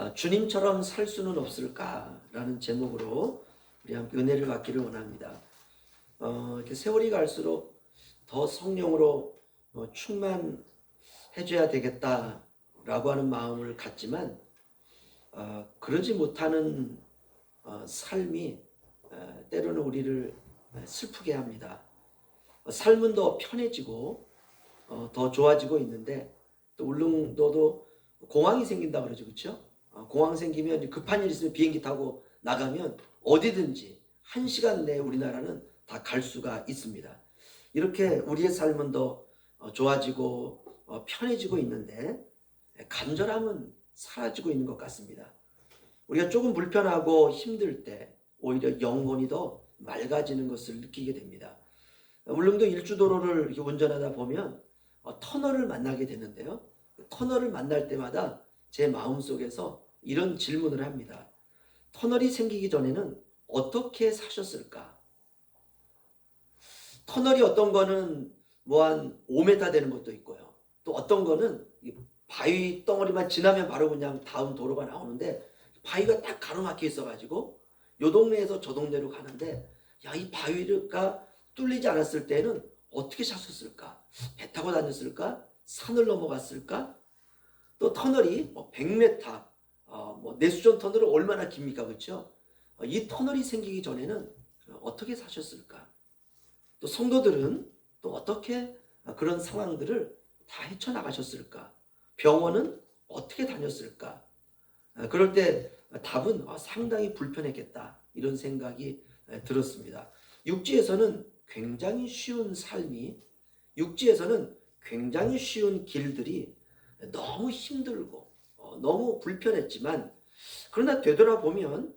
주님처럼 살 수는 없을까라는 제목으로 우리 함께 은혜를 받기를 원합니다. 이렇게 세월이 갈수록 더 성령으로 충만해져야 되겠다라고 하는 마음을 갖지만 그러지 못하는 삶이 때로는 우리를 슬프게 합니다. 삶은 더 편해지고 더 좋아지고 있는데 또 울릉도도 공항이 생긴다 그러죠, 그렇죠? 공항 생기면 급한 일 있으면 비행기 타고 나가면 어디든지 1시간 내에 우리나라는 다 갈 수가 있습니다. 이렇게 우리의 삶은 더 좋아지고 편해지고 있는데 간절함은 사라지고 있는 것 같습니다. 우리가 조금 불편하고 힘들 때 오히려 영혼이 더 맑아지는 것을 느끼게 됩니다. 울릉도 일주도로를 이렇게 운전하다 보면 터널을 만나게 되는데요. 터널을 만날 때마다 제 마음속에서 이런 질문을 합니다. 터널이 생기기 전에는 어떻게 사셨을까? 터널이 어떤 거는 뭐 한 5m 되는 것도 있고요. 또 어떤 거는 바위 덩어리만 지나면 바로 그냥 다음 도로가 나오는데 바위가 딱 가로막혀 있어가지고 요 동네에서 저 동네로 가는데 이 바위가 뚫리지 않았을 때는 어떻게 사셨을까? 배 타고 다녔을까? 산을 넘어갔을까? 또 터널이 100m, 내수전 터널은 얼마나 깁니까? 그렇죠? 이 터널이 생기기 전에는 어떻게 사셨을까? 또 성도들은 또 어떻게 그런 상황들을 다 헤쳐나가셨을까? 병원은 어떻게 다녔을까? 그럴 때 답은 상당히 불편했겠다 이런 생각이 들었습니다. 육지에서는 굉장히 쉬운 삶이, 육지에서는 굉장히 쉬운 길들이 너무 힘들고 너무 불편했지만 그러나 되돌아보면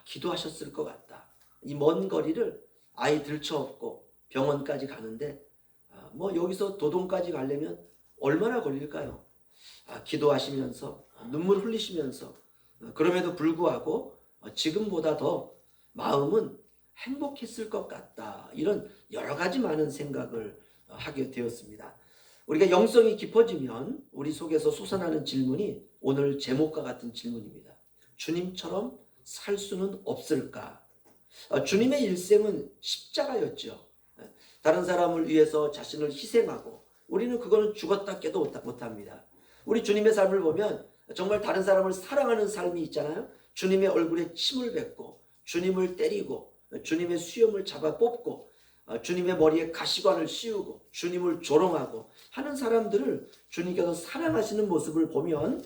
기도하셨을 것 같다. 이 먼 거리를 아이 들쳐업고 병원까지 가는데 여기서 도동까지 가려면 얼마나 걸릴까요? 기도하시면서 눈물 흘리시면서 그럼에도 불구하고 지금보다 더 마음은 행복했을 것 같다. 이런 여러 가지 많은 생각을 하게 되었습니다. 우리가 영성이 깊어지면 우리 속에서 솟아나는 질문이 오늘 제목과 같은 질문입니다. 주님처럼 살 수는 없을까? 주님의 일생은 십자가였죠. 다른 사람을 위해서 자신을 희생하고 우리는 그거는 죽었다 깨도 못합니다. 우리 주님의 삶을 보면 정말 다른 사람을 사랑하는 삶이 있잖아요. 주님의 얼굴에 침을 뱉고 주님을 때리고 주님의 수염을 잡아 뽑고 주님의 머리에 가시관을 씌우고 주님을 조롱하고 하는 사람들을 주님께서 사랑하시는 모습을 보면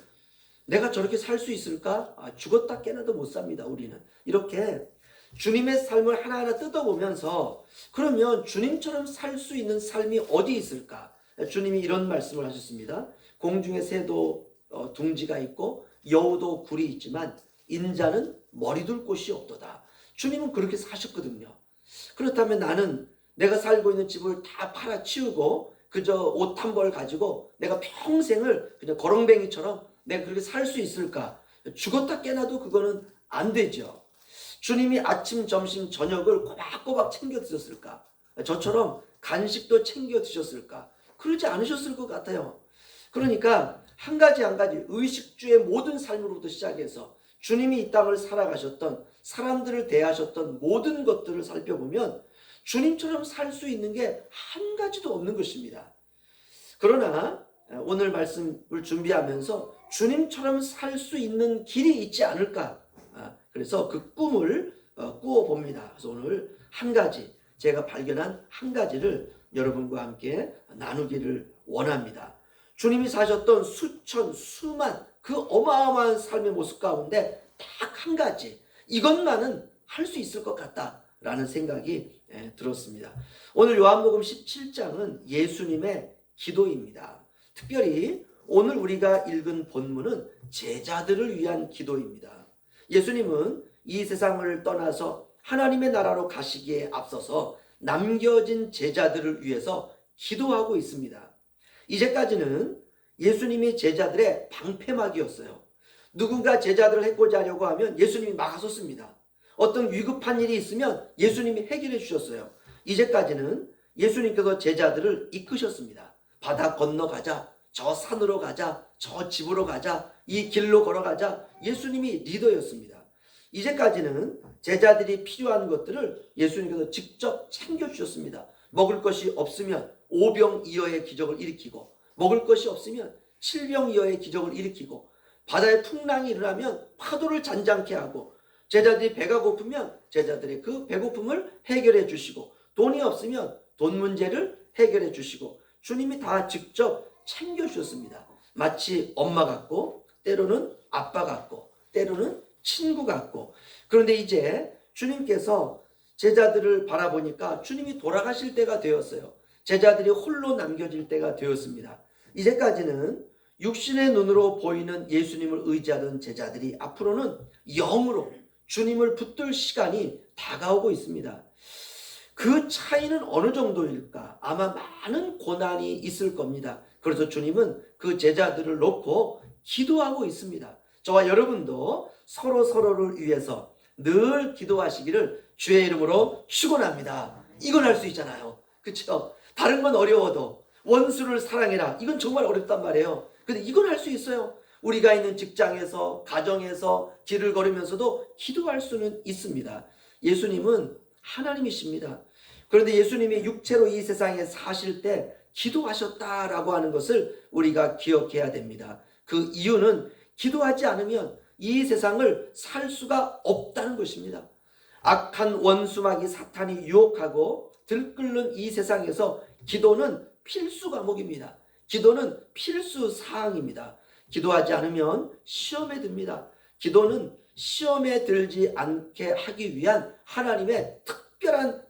내가 저렇게 살 수 있을까? 죽었다 깨나도 못 삽니다. 우리는 이렇게 주님의 삶을 하나하나 뜯어보면서 그러면 주님처럼 살 수 있는 삶이 어디 있을까? 주님이 이런 말씀을 하셨습니다. 공중에 새도 둥지가 있고 여우도 굴이 있지만 인자는 머리 둘 곳이 없도다. 주님은 그렇게 사셨거든요. 그렇다면 나는 내가 살고 있는 집을 다 팔아치우고 그저 옷 한 벌 가지고 내가 평생을 그냥 거렁뱅이처럼 내가 그렇게 살 수 있을까? 죽었다 깨나도 그거는 안 되죠. 주님이 아침, 점심, 저녁을 꼬박꼬박 챙겨 드셨을까? 저처럼 간식도 챙겨 드셨을까? 그러지 않으셨을 것 같아요. 그러니까 한 가지 의식주의 모든 삶으로부터 시작해서 주님이 이 땅을 살아가셨던 사람들을 대하셨던 모든 것들을 살펴보면 주님처럼 살 수 있는 게 한 가지도 없는 것입니다. 그러나 오늘 말씀을 준비하면서 주님처럼 살 수 있는 길이 있지 않을까? 그래서 그 꿈을 꾸어봅니다. 그래서 오늘 한 가지, 제가 발견한 한 가지를 여러분과 함께 나누기를 원합니다. 주님이 사셨던 수천, 수만 그 어마어마한 삶의 모습 가운데 딱 한 가지, 이것만은 할 수 있을 것 같다라는 생각이 들었습니다. 오늘 요한복음 17장은 예수님의 기도입니다. 특별히 오늘 우리가 읽은 본문은 제자들을 위한 기도입니다. 예수님은 이 세상을 떠나서 하나님의 나라로 가시기에 앞서서 남겨진 제자들을 위해서 기도하고 있습니다. 이제까지는 예수님이 제자들의 방패막이었어요. 누군가 제자들을 해코지 하려고 하면 예수님이 막아섰습니다. 어떤 위급한 일이 있으면 예수님이 해결해 주셨어요. 이제까지는 예수님께서 제자들을 이끄셨습니다. 바다 건너가자, 저 산으로 가자, 저 집으로 가자, 이 길로 걸어가자. 예수님이 리더였습니다. 이제까지는 제자들이 필요한 것들을 예수님께서 직접 챙겨주셨습니다. 먹을 것이 없으면 오병이어의 기적을 일으키고, 먹을 것이 없으면 칠병이어의 기적을 일으키고, 바다에 풍랑이 일어나면 파도를 잔잔케 하고, 제자들이 배가 고프면 제자들의 그 배고픔을 해결해 주시고, 돈이 없으면 돈 문제를 해결해 주시고, 주님이 다 직접 챙겨주셨습니다. 마치 엄마 같고, 때로는 아빠 같고, 때로는 친구 같고. 그런데 이제 주님께서 제자들을 바라보니까 주님이 돌아가실 때가 되었어요. 제자들이 홀로 남겨질 때가 되었습니다. 이제까지는 육신의 눈으로 보이는 예수님을 의지하던 제자들이 앞으로는 영으로 주님을 붙들 시간이 다가오고 있습니다. 그 차이는 어느 정도일까? 아마 많은 고난이 있을 겁니다. 그래서 주님은 그 제자들을 놓고 기도하고 있습니다. 저와 여러분도 서로를 위해서 늘 기도하시기를 주의 이름으로 축원합니다. 이건 할 수 있잖아요. 그렇죠? 다른 건 어려워도 원수를 사랑해라. 이건 정말 어렵단 말이에요. 근데 이건 할 수 있어요. 우리가 있는 직장에서, 가정에서, 길을 걸으면서도 기도할 수는 있습니다. 예수님은 하나님이십니다. 그런데 예수님이 육체로 이 세상에 사실 때 기도하셨다라고 하는 것을 우리가 기억해야 됩니다. 그 이유는 기도하지 않으면 이 세상을 살 수가 없다는 것입니다. 악한 원수마귀 사탄이 유혹하고 들끓는 이 세상에서 기도는 필수 과목입니다. 기도는 필수 사항입니다. 기도하지 않으면 시험에 듭니다. 기도는 시험에 들지 않게 하기 위한 하나님의 특별한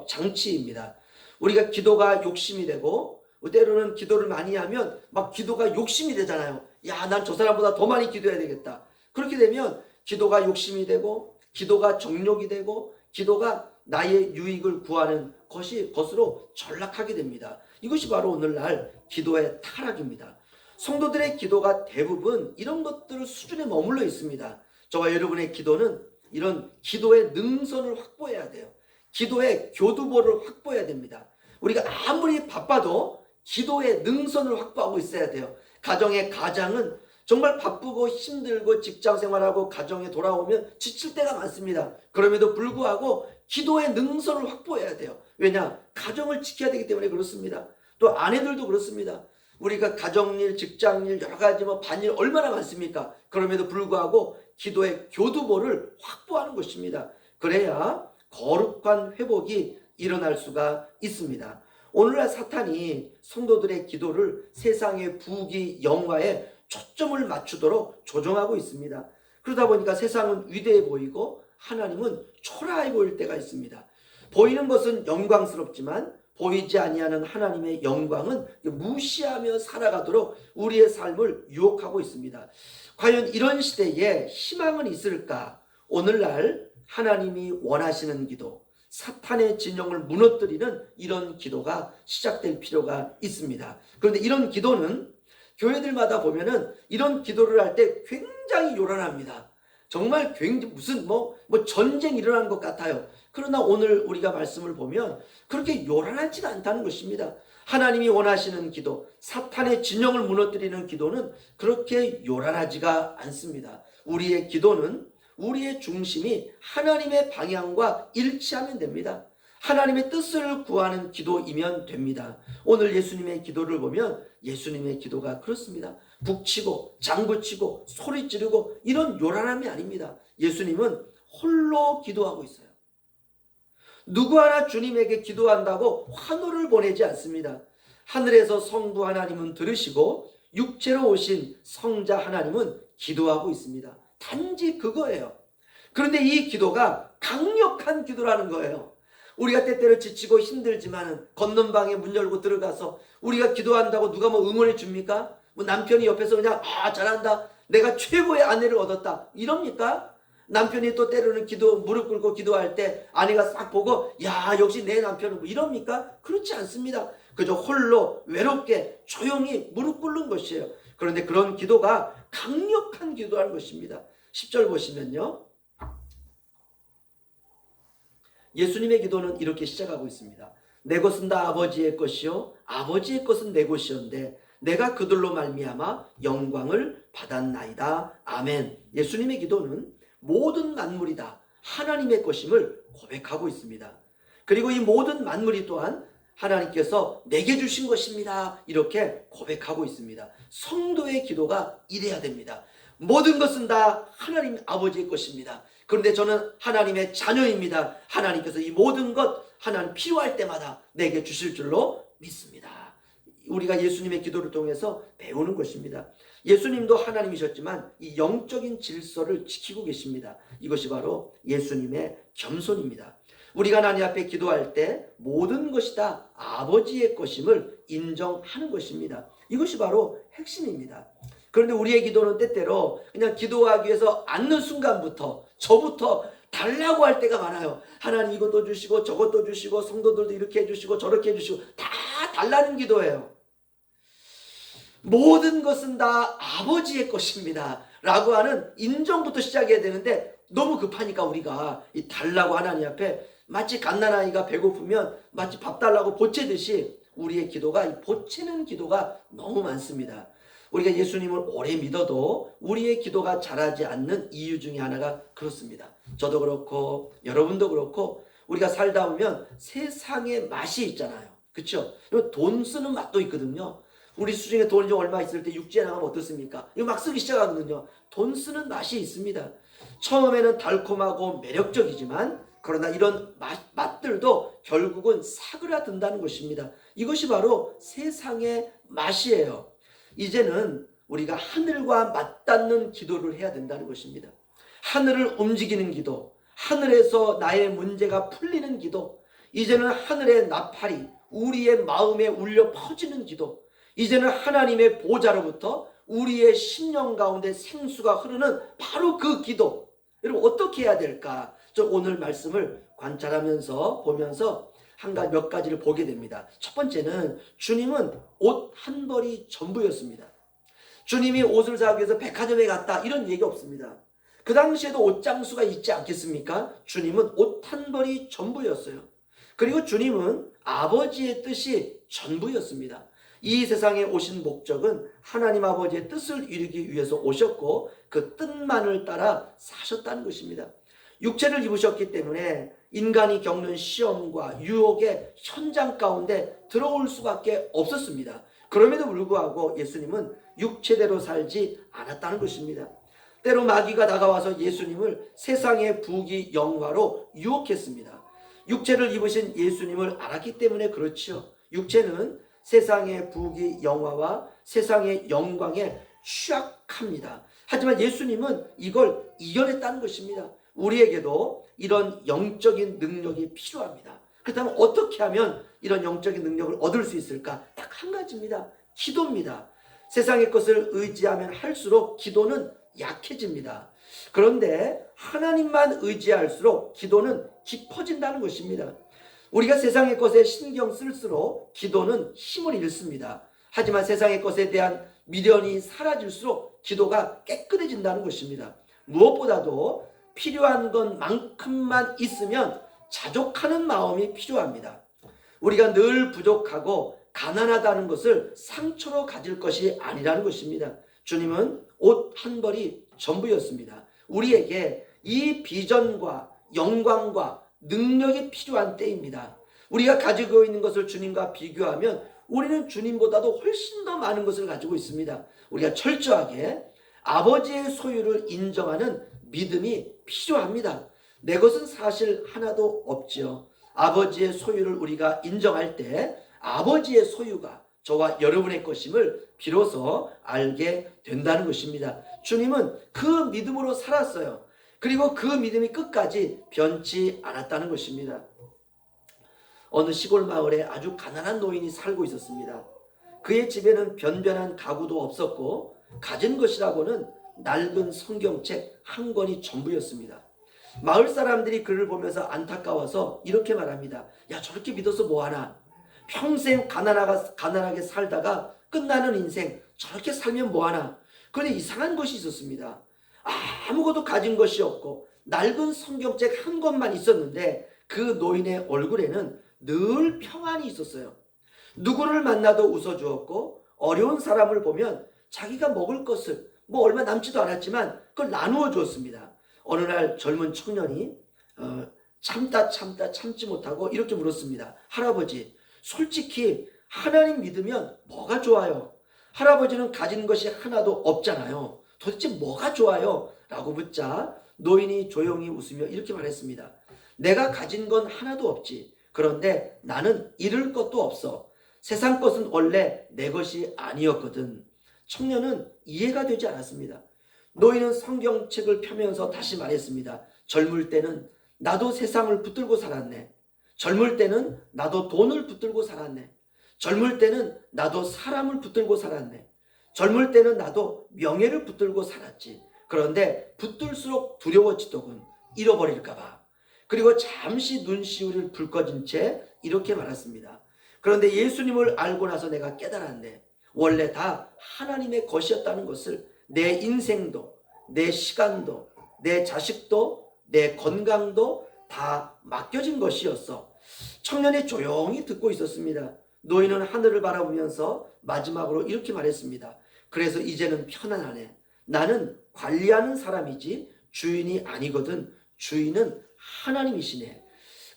장치입니다. 우리가 기도가 욕심이 되고, 때로는 기도를 많이 하면 막 기도가 욕심이 되잖아요. 야, 난 저 사람보다 더 많이 기도해야 되겠다. 그렇게 되면 기도가 욕심이 되고, 기도가 정욕이 되고, 기도가 나의 유익을 구하는 것으로 전락하게 됩니다. 이것이 바로 오늘날 기도의 타락입니다. 성도들의 기도가 대부분 이런 것들 수준에 머물러 있습니다. 저와 여러분의 기도는 이런 기도의 능선을 확보해야 돼요. 기도의 교두보를 확보해야 됩니다. 우리가 아무리 바빠도 기도의 능선을 확보하고 있어야 돼요. 가정의 가장은 정말 바쁘고 힘들고 직장 생활하고 가정에 돌아오면 지칠 때가 많습니다. 그럼에도 불구하고 기도의 능선을 확보해야 돼요. 왜냐? 가정을 지켜야 되기 때문에 그렇습니다. 또 아내들도 그렇습니다. 우리가 가정일, 직장일, 여러 가지 반일 얼마나 많습니까? 그럼에도 불구하고 기도의 교두보를 확보하는 것입니다. 그래야 거룩한 회복이 일어날 수가 있습니다. 오늘날 사탄이 성도들의 기도를 세상의 부귀, 영화에 초점을 맞추도록 조종하고 있습니다. 그러다 보니까 세상은 위대해 보이고 하나님은 초라해 보일 때가 있습니다. 보이는 것은 영광스럽지만 보이지 아니하는 하나님의 영광은 무시하며 살아가도록 우리의 삶을 유혹하고 있습니다. 과연 이런 시대에 희망은 있을까? 오늘날 하나님이 원하시는 기도, 사탄의 진영을 무너뜨리는 이런 기도가 시작될 필요가 있습니다. 그런데 이런 기도는 교회들마다 보면은 이런 기도를 할 때 굉장히 요란합니다. 정말 굉장히 무슨 전쟁이 일어난 것 같아요. 그러나 오늘 우리가 말씀을 보면 그렇게 요란하지가 않다는 것입니다. 하나님이 원하시는 기도, 사탄의 진영을 무너뜨리는 기도는 그렇게 요란하지가 않습니다. 우리의 기도는 우리의 중심이 하나님의 방향과 일치하면 됩니다. 하나님의 뜻을 구하는 기도이면 됩니다. 오늘 예수님의 기도를 보면 예수님의 기도가 그렇습니다. 북치고 장구치고 소리 지르고 이런 요란함이 아닙니다. 예수님은 홀로 기도하고 있어요. 누구 하나 주님에게 기도한다고 환호를 보내지 않습니다. 하늘에서 성부 하나님은 들으시고 육체로 오신 성자 하나님은 기도하고 있습니다. 단지 그거예요. 그런데 이 기도가 강력한 기도라는 거예요. 우리가 때때로 지치고 힘들지만 걷는 방에 문 열고 들어가서 우리가 기도한다고 누가 응원해 줍니까? 남편이 옆에서 그냥 잘한다, 내가 최고의 아내를 얻었다 이럽니까? 남편이 또 때로는 무릎 꿇고 기도할 때 아내가 싹 보고 야 역시 내 남편은 이럽니까? 그렇지 않습니다. 그저 홀로 외롭게 조용히 무릎 꿇는 것이에요. 그런데 그런 기도가 강력한 기도라는 것입니다. 10절 보시면요, 예수님의 기도는 이렇게 시작하고 있습니다. 내 것은 다 아버지의 것이요 아버지의 것은 내 것이었는데 내가 그들로 말미암아 영광을 받았나이다. 아멘. 예수님의 기도는 모든 만물이 다 하나님의 것임을 고백하고 있습니다. 그리고 이 모든 만물이 또한 하나님께서 내게 주신 것입니다. 이렇게 고백하고 있습니다. 성도의 기도가 이래야 됩니다. 모든 것은 다 하나님 아버지의 것입니다. 그런데 저는 하나님의 자녀입니다. 하나님께서 이 모든 것 하나님 필요할 때마다 내게 주실 줄로 믿습니다. 우리가 예수님의 기도를 통해서 배우는 것입니다. 예수님도 하나님이셨지만 이 영적인 질서를 지키고 계십니다. 이것이 바로 예수님의 겸손입니다. 우리가 하나님 앞에 기도할 때 모든 것이 다 아버지의 것임을 인정하는 것입니다. 이것이 바로 핵심입니다. 그런데 우리의 기도는 때때로 그냥 기도하기 위해서 앉는 순간부터 저부터 달라고 할 때가 많아요. 하나님 이것도 주시고 저것도 주시고 성도들도 이렇게 해주시고 저렇게 해주시고 다 달라는 기도예요. 모든 것은 다 아버지의 것입니다 라고 하는 인정부터 시작해야 되는데 너무 급하니까 우리가 이 달라고 하나님 앞에 마치 갓난아이가 배고프면 마치 밥 달라고 보채듯이 우리의 기도가 보채는 기도가 너무 많습니다. 우리가 예수님을 오래 믿어도 우리의 기도가 자라지 않는 이유 중에 하나가 그렇습니다. 저도 그렇고 여러분도 그렇고 우리가 살다 보면 세상의 맛이 있잖아요. 그렇죠? 돈 쓰는 맛도 있거든요. 우리 수중에 돈이 좀 얼마 있을 때 육지에 나가면 어떻습니까? 이거 막 쓰기 시작하거든요. 돈 쓰는 맛이 있습니다. 처음에는 달콤하고 매력적이지만 그러나 이런 맛들도 결국은 사그라든다는 것입니다. 이것이 바로 세상의 맛이에요. 이제는 우리가 하늘과 맞닿는 기도를 해야 된다는 것입니다. 하늘을 움직이는 기도, 하늘에서 나의 문제가 풀리는 기도, 이제는 하늘의 나팔이 우리의 마음에 울려 퍼지는 기도, 이제는 하나님의 보좌로부터 우리의 심령 가운데 생수가 흐르는 바로 그 기도. 여러분 어떻게 해야 될까? 저 오늘 말씀을 관찰하면서 보면서 몇 가지를 보게 됩니다. 첫 번째는 주님은 옷 한 벌이 전부였습니다. 주님이 옷을 사기 위해서 백화점에 갔다 이런 얘기 없습니다. 그 당시에도 옷장수가 있지 않겠습니까? 주님은 옷 한 벌이 전부였어요. 그리고 주님은 아버지의 뜻이 전부였습니다. 이 세상에 오신 목적은 하나님 아버지의 뜻을 이루기 위해서 오셨고 그 뜻만을 따라 사셨다는 것입니다. 육체를 입으셨기 때문에 인간이 겪는 시험과 유혹의 현장 가운데 들어올 수밖에 없었습니다. 그럼에도 불구하고 예수님은 육체대로 살지 않았다는 것입니다. 때로 마귀가 다가와서 예수님을 세상의 부귀 영화로 유혹했습니다. 육체를 입으신 예수님을 알았기 때문에 그렇지요. 육체는 세상의 부귀 영화와 세상의 영광에 취약합니다. 하지만 예수님은 이걸 이겨냈다는 것입니다. 우리에게도 이런 영적인 능력이 필요합니다. 그렇다면 어떻게 하면 이런 영적인 능력을 얻을 수 있을까? 딱 한 가지입니다. 기도입니다. 세상의 것을 의지하면 할수록 기도는 약해집니다. 그런데 하나님만 의지할수록 기도는 깊어진다는 것입니다. 우리가 세상의 것에 신경 쓸수록 기도는 힘을 잃습니다. 하지만 세상의 것에 대한 미련이 사라질수록 기도가 깨끗해진다는 것입니다. 무엇보다도 필요한 것만큼만 있으면 자족하는 마음이 필요합니다. 우리가 늘 부족하고 가난하다는 것을 상처로 가질 것이 아니라는 것입니다. 주님은 옷 한 벌이 전부였습니다. 우리에게 이 비전과 영광과 능력이 필요한 때입니다. 우리가 가지고 있는 것을 주님과 비교하면 우리는 주님보다도 훨씬 더 많은 것을 가지고 있습니다. 우리가 철저하게 아버지의 소유를 인정하는 믿음이 필요합니다. 내 것은 사실 하나도 없지요. 아버지의 소유를 우리가 인정할 때 아버지의 소유가 저와 여러분의 것임을 비로소 알게 된다는 것입니다. 주님은 그 믿음으로 살았어요. 그리고 그 믿음이 끝까지 변치 않았다는 것입니다. 어느 시골 마을에 아주 가난한 노인이 살고 있었습니다. 그의 집에는 변변한 가구도 없었고 가진 것이라고는 낡은 성경책 한 권이 전부였습니다. 마을 사람들이 그를 보면서 안타까워서 이렇게 말합니다. 야, 저렇게 믿어서 뭐하나? 평생 가난하게 살다가 끝나는 인생 저렇게 살면 뭐하나? 그런데 이상한 것이 있었습니다. 아무것도 가진 것이 없고 낡은 성경책 한 권만 있었는데 그 노인의 얼굴에는 늘 평안이 있었어요. 누구를 만나도 웃어주었고 어려운 사람을 보면 자기가 먹을 것을 뭐 얼마 남지도 않았지만 그걸 나누어 주었습니다. 어느 날 젊은 청년이 참다 참지 못하고 이렇게 물었습니다. 할아버지, 솔직히 하나님 믿으면 뭐가 좋아요? 할아버지는 가진 것이 하나도 없잖아요. 도대체 뭐가 좋아요? 라고 묻자 노인이 조용히 웃으며 이렇게 말했습니다. 내가 가진 건 하나도 없지. 그런데 나는 잃을 것도 없어. 세상 것은 원래 내 것이 아니었거든. 청년은 이해가 되지 않았습니다. 노인은 성경책을 펴면서 다시 말했습니다. 젊을 때는 나도 세상을 붙들고 살았네. 젊을 때는 나도 돈을 붙들고 살았네. 젊을 때는 나도 사람을 붙들고 살았네. 젊을 때는 나도 명예를 붙들고 살았지. 그런데 붙들수록 두려워지더군. 잃어버릴까봐. 그리고 잠시 눈시울을 불 꺼진 채 이렇게 말했습니다. 그런데 예수님을 알고 나서 내가 깨달았네. 원래 다 하나님의 것이었다는 것을. 내 인생도, 내 시간도, 내 자식도, 내 건강도 다 맡겨진 것이었어. 청년이 조용히 듣고 있었습니다. 노인은 하늘을 바라보면서 마지막으로 이렇게 말했습니다. 그래서 이제는 편안하네. 나는 관리하는 사람이지 주인이 아니거든. 주인은 하나님이시네.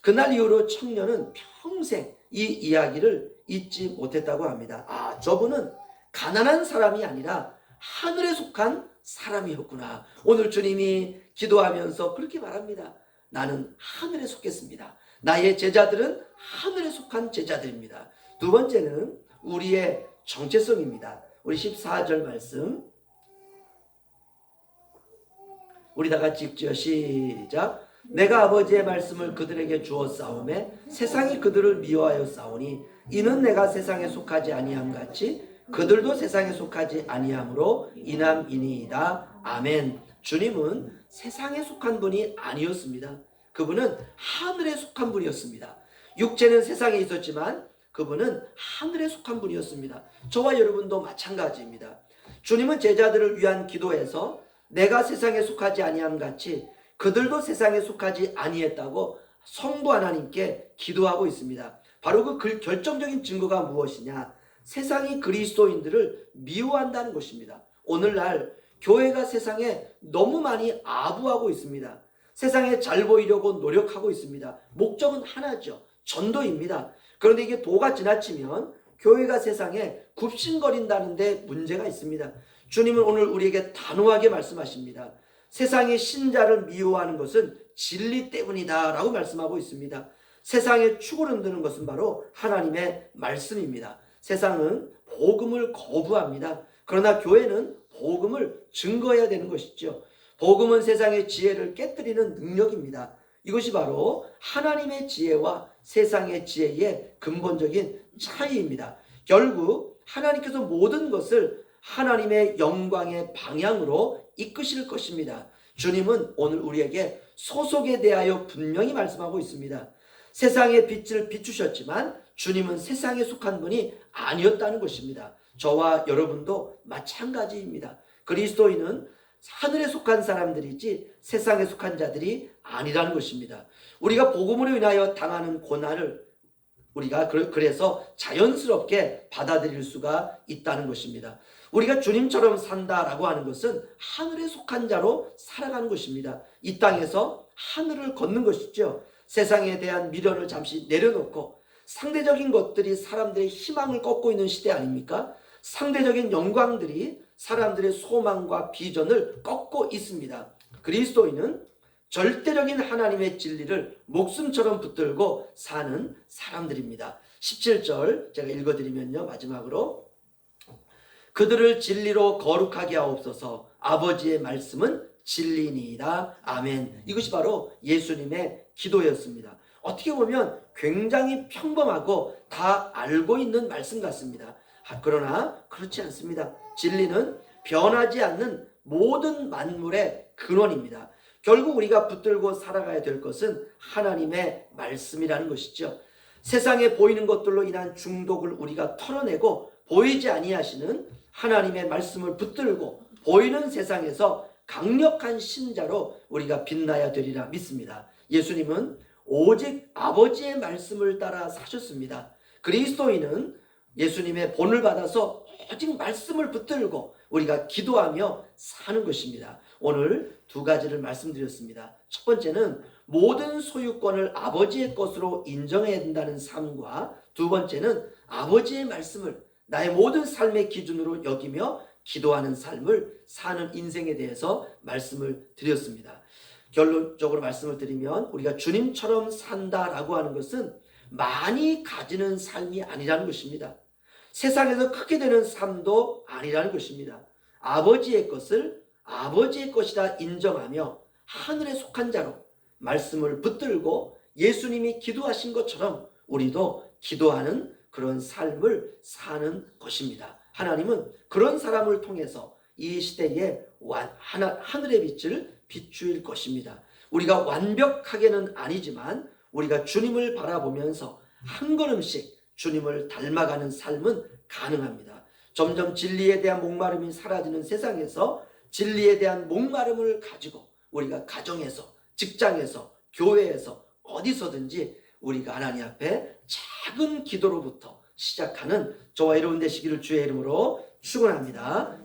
그날 이후로 청년은 평생 이 이야기를 잊지 못했다고 합니다. 저분은 가난한 사람이 아니라 하늘에 속한 사람이었구나. 오늘 주님이 기도하면서 그렇게 말합니다. 나는 하늘에 속했습니다. 나의 제자들은 하늘에 속한 제자들입니다. 두 번째는 우리의 정체성입니다. 우리 14절 말씀 우리 다 같이 읽죠. 시작. 내가 아버지의 말씀을 그들에게 주었사오매 세상이 그들을 미워하여 싸우니 이는 내가 세상에 속하지 아니함 같이 그들도 세상에 속하지 아니함으로 이남이니이다. 아멘. 주님은 세상에 속한 분이 아니었습니다. 그분은 하늘에 속한 분이었습니다. 육체는 세상에 있었지만 그분은 하늘에 속한 분이었습니다. 저와 여러분도 마찬가지입니다. 주님은 제자들을 위한 기도에서 내가 세상에 속하지 아니함 같이 그들도 세상에 속하지 아니했다고 성부 하나님께 기도하고 있습니다. 바로 그 결정적인 증거가 무엇이냐? 세상이 그리스도인들을 미워한다는 것입니다. 오늘날 교회가 세상에 너무 많이 아부하고 있습니다. 세상에 잘 보이려고 노력하고 있습니다. 목적은 하나죠. 전도입니다. 그런데 이게 도가 지나치면 교회가 세상에 굽신거린다는 데 문제가 있습니다. 주님은 오늘 우리에게 단호하게 말씀하십니다. 세상의 신자를 미워하는 것은 진리 때문이다 라고 말씀하고 있습니다. 세상에 축을 흔드는 것은 바로 하나님의 말씀입니다. 세상은 복음을 거부합니다. 그러나 교회는 복음을 증거해야 되는 것이죠. 복음은 세상의 지혜를 깨뜨리는 능력입니다. 이것이 바로 하나님의 지혜와 세상의 지혜의 근본적인 차이입니다. 결국 하나님께서 모든 것을 하나님의 영광의 방향으로 이끄실 것입니다. 주님은 오늘 우리에게 소속에 대하여 분명히 말씀하고 있습니다. 세상의 빛을 비추셨지만 주님은 세상에 속한 분이 아니었다는 것입니다. 저와 여러분도 마찬가지입니다. 그리스도인은 하늘에 속한 사람들이지 세상에 속한 자들이 아니라는 것입니다. 우리가 복음으로 인하여 당하는 고난을 우리가 그래서 자연스럽게 받아들일 수가 있다는 것입니다. 우리가 주님처럼 산다라고 하는 것은 하늘에 속한 자로 살아가는 것입니다. 이 땅에서 하늘을 걷는 것이죠. 세상에 대한 미련을 잠시 내려놓고 상대적인 것들이 사람들의 희망을 꺾고 있는 시대 아닙니까? 상대적인 영광들이 사람들의 소망과 비전을 꺾고 있습니다. 그리스도인은 절대적인 하나님의 진리를 목숨처럼 붙들고 사는 사람들입니다. 17절 제가 읽어드리면요. 마지막으로 그들을 진리로 거룩하게 하옵소서. 아버지의 말씀은 진리니이다. 아멘. 이것이 바로 예수님의 기도였습니다. 어떻게 보면 굉장히 평범하고 다 알고 있는 말씀 같습니다. 그러나 그렇지 않습니다. 진리는 변하지 않는 모든 만물의 근원입니다. 결국 우리가 붙들고 살아가야 될 것은 하나님의 말씀이라는 것이죠. 세상에 보이는 것들로 인한 중독을 우리가 털어내고 보이지 아니하시는 하나님의 말씀을 붙들고 보이는 세상에서 강력한 신자로 우리가 빛나야 되리라 믿습니다. 예수님은 오직 아버지의 말씀을 따라 사셨습니다. 그리스도인은 예수님의 본을 받아서 오직 말씀을 붙들고 우리가 기도하며 사는 것입니다. 오늘 두 가지를 말씀드렸습니다. 첫 번째는 모든 소유권을 아버지의 것으로 인정해야 된다는 삶과, 두 번째는 아버지의 말씀을 나의 모든 삶의 기준으로 여기며 기도하는 삶을 사는 인생에 대해서 말씀을 드렸습니다. 결론적으로 말씀을 드리면 우리가 주님처럼 산다라고 하는 것은 많이 가지는 삶이 아니라는 것입니다. 세상에서 크게 되는 삶도 아니라는 것입니다. 아버지의 것을 아버지의 것이라 인정하며 하늘에 속한 자로 말씀을 붙들고 예수님이 기도하신 것처럼 우리도 기도하는 그런 삶을 사는 것입니다. 하나님은 그런 사람을 통해서 이 시대에 하늘의 빛을 비추일 것입니다. 우리가 완벽하게는 아니지만 우리가 주님을 바라보면서 한 걸음씩 주님을 닮아가는 삶은 가능합니다. 점점 진리에 대한 목마름이 사라지는 세상에서 진리에 대한 목마름을 가지고 우리가 가정에서, 직장에서, 교회에서 어디서든지 우리가 하나님 앞에 작은 기도로부터 시작하는 저와 여러분 되시기를 주의 이름으로 축원합니다.